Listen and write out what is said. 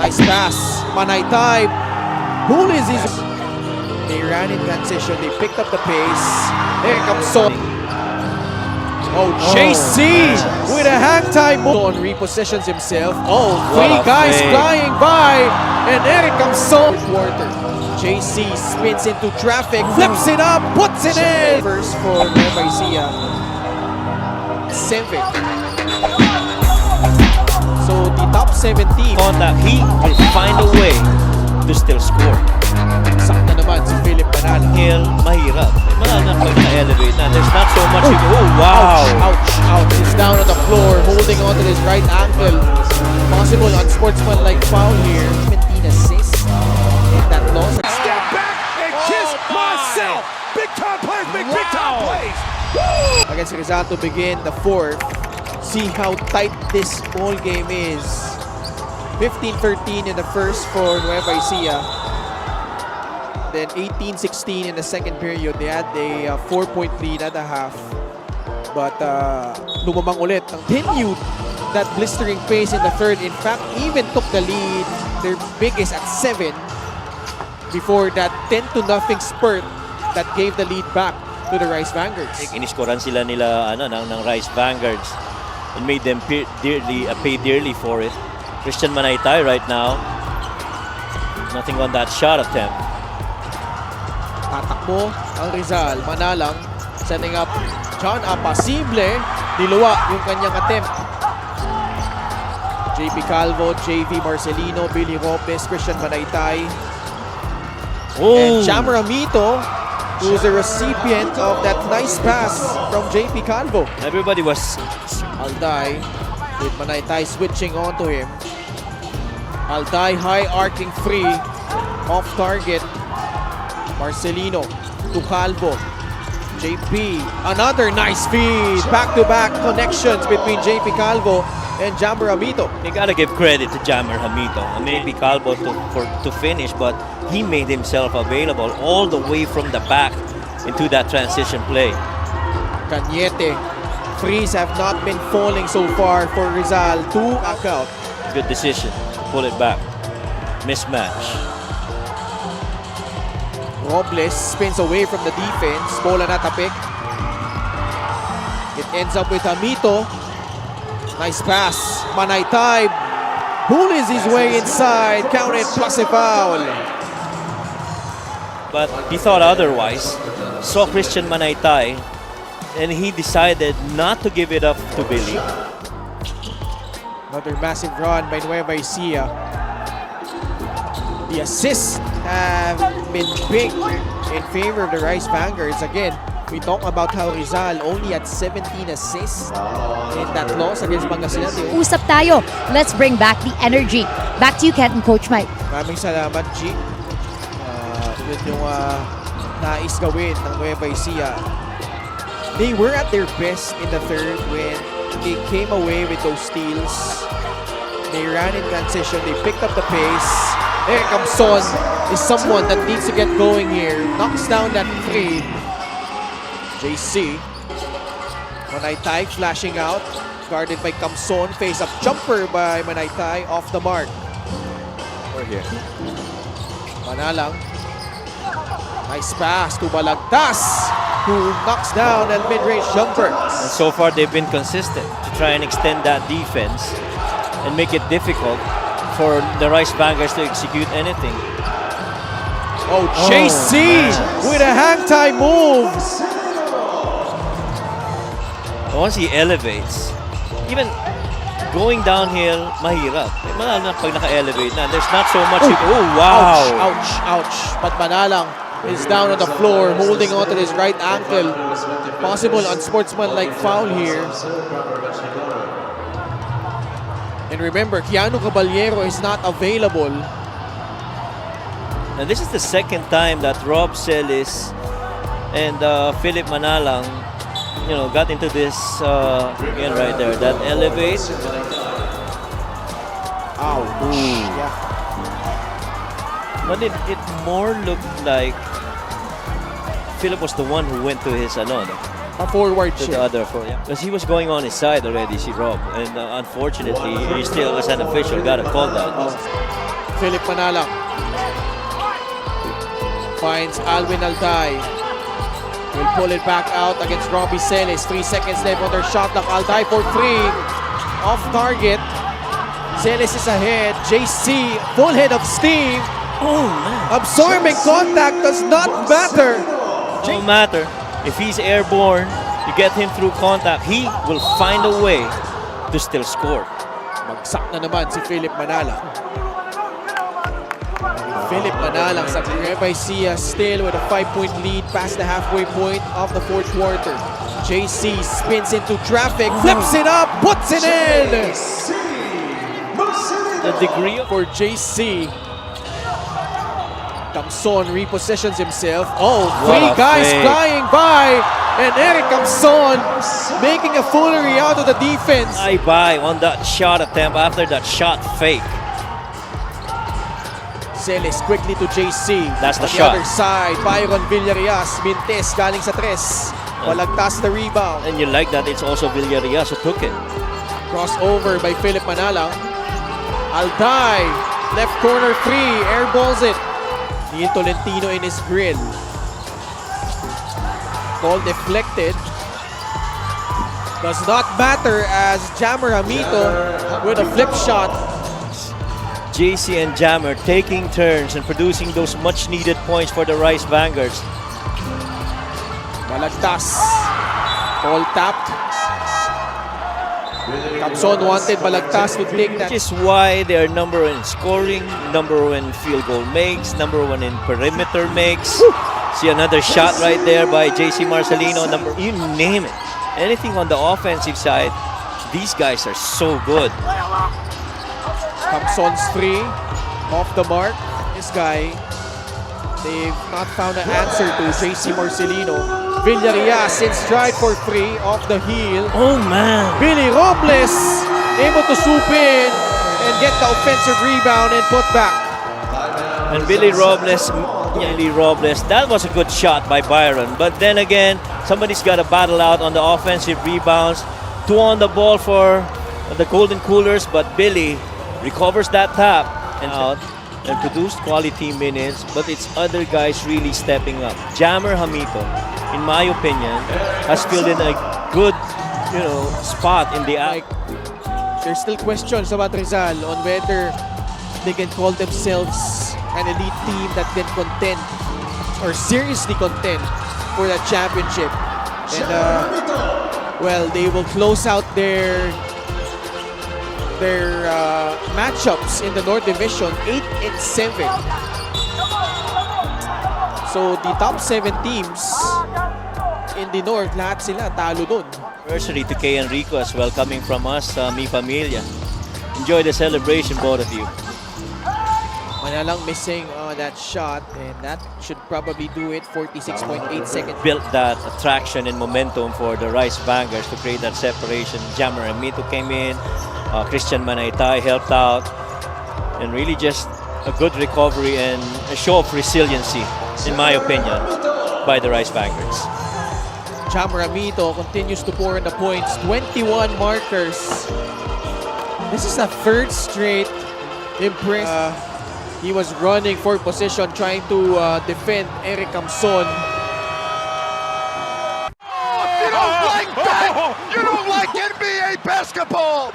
Nice pass. Manaytay. Bulis is... They ran in transition. They picked up the pace. Here comes Son. Oh, JC with a hang time move. Son repositions himself. Oh, three guys flying by. And here comes Son. Quarter. JC spins into traffic, flips it up, puts it in. First for Nueva Ecija. Seven. So the top 17. Contact, he will find a way to still score. Sakta naman si Philip Manala. Hill, mahirap. Malalang pag na-elevate na. There's not so much. Oh, wow! Ouch, ouch. He's down on the floor, holding on to his right ankle. Possible unsportsmanlike foul here. 17 assists in that loss. Step back and kiss myself. Big time plays, big time plays. Woo! Against Rizal to begin the fourth. See how tight this ball game is. 15-13 in the first for Nueva Ecija. Then 18-16 in the second period. They had a 4-point lead at the half. But lumamang ulit. Continued that blistering pace in the third. In fact, even took the lead. Their biggest at 7 before that 10-0 spurt that gave the lead back to the Rice Vanguards. Iniskoran sila nila ng Rice Vanguards and made them pay dearly for it. Christian Manaytay right now. Nothing on that shot attempt. Tatakbo ang Rizal. Manalang setting up John Apasible. Diluwa yung kanyang attempt. JP Calvo, JV Marcelino, Billy Robles, Christian Manaytay. And Jammer Amito, who's the recipient of that nice pass from JP Calvo. Everybody was... Alday with Manaytay switching on to him. Alday high arcing free off target. Marcelino to Calvo. JP, another nice feed. Back-to-back connections between JP Calvo and Jammer Amito. You gotta give credit to Jammer Hamito. Maybe Calvo to finish, but he made himself available all the way from the back into that transition play. Cañete. Threes have not been falling so far for Rizal. 2 out. Good decision to pull it back. Mismatch. Robles spins away from the defense. Bola natapik. It ends up with Amito. Nice pass. Manaytay bullies his way inside. Counted plus a foul. But he thought otherwise. Saw Christian Manaytay and he decided not to give it up to Billy. Another massive run by Nueva Ecija. The assists have been big in favor of the Rice Vanguards. Again, we talk about how Rizal only had 17 assists in that loss against Pangasinan. Usap tayo. Let's bring back the energy. Back to you, Kent and Coach Mike. Maraming salamat, G. Yun yung nais gawin ng Nueva Ecija. They were at their best in the third when they came away with those steals. They ran in transition. They picked up the pace. Here comes Son. Is someone that needs to get going here. Knocks down that three. JC. Manaytay flashing out. Guarded by Kamson. Face-up jumper by Manaytay. Off the mark. Or here. Manalang. Nice pass to Balagtas, who knocks down a mid-range jumper. And so far they've been consistent to try and extend that defense and make it difficult for the Rice Vanguards to execute anything. Oh, JC with a hang time move. Once he elevates, even going downhill, mahirap. Malalang pag naka-elevate na, there's not so much. Oh, wow! Ouch, ouch. But Manalang is down on the floor, holding on to his right ankle. Possible unsportsmanlike foul here. And remember, Keanu Caballero is not available. And this is the second time that Rob Celis and Philip Manalang, got into this again right there. That elevate. Ouch. Yeah. But it more looked like Philip was the one who went to his A forward to shift. the other for because he was going on his side already, si Rob, and unfortunately he still as an official got to call that. Philip Manalang finds Alwin Alday. Will pull it back out against Robbie Celis. 3 seconds left on their shot clock. Alday for 3. Off target. Celis is ahead. JC, full head of steam. Oh man. Absorbing contact does not matter. No matter if he's airborne, you get him through contact, he will find a way to still score. Magsak na naman si Philip Manalang. Philip Manalang sa Nueva Ecija still with a 5-point lead past the halfway point of the fourth quarter. JC spins into traffic, flips it up, puts it in! The degree of For JC. Camson repositions himself. Oh, What three a guys fake. flying by. And Eric Camson making a foolery out of the defense. bye on that shot attempt after that shot fake. Celis quickly to JC. That's the On shot. the other side, Byron Villarias. Mintes galing sa tres. Palagtas the rebound. And you like that it's also Villarias who took it. Crossover by Philip Manalang. Alday. Left corner 3. Airballs it. Neil Tolentino in his grill. Ball deflected. Does not matter as Jammer Hamito with a flip shot. JC and Jammer taking turns and producing those much needed points for the Rice Vanguards. Balagtas. Ball tapped. Camson wanted Balagtas to take that. Which is why they are number one in scoring, number one in field goal makes, number one in perimeter makes. See another shot right there by JC Marcelino. You name it. Anything on the offensive side, these guys are so good. Camson's 3. Off the mark. This guy, they've not found an answer to JC Marcelino. Villarias in stride for 3 off the heel. Oh man. Billy Robles able to swoop in and get the offensive rebound and put back. And Billy Robles, that was a good shot by Byron. But then again, somebody's got to battle out on the offensive rebounds. 2 on the ball for the Golden Coolers, but Billy recovers that tap and out and produced quality minutes. But it's other guys really stepping up. Jammer Hamito, in my opinion, has filled in a good, spot in the Like, there's still questions about Rizal on whether they can call themselves an elite team that can contend or seriously contend for that championship. And they will close out their matchups in the North Division 8-7. So the top 7 teams in the North, lahat sila talo dun. Anniversary to Kay Enrico as well, coming from us, Mi Familia. Enjoy the celebration, both of you. Manalang missing that shot, and that should probably do it. 46.8 seconds. Built that attraction and momentum for the Rice Vanguards to create that separation. Jammer and Mito came in, Christian Manaytay helped out, and really just a good recovery and a show of resiliency, in my opinion, by the Rice Vanguards. Jammer Amito continues to pour in the points. 21 markers. This is the 3rd straight impress. He was running for position, trying to defend Eric Camson. You don't like that? You don't like NBA basketball?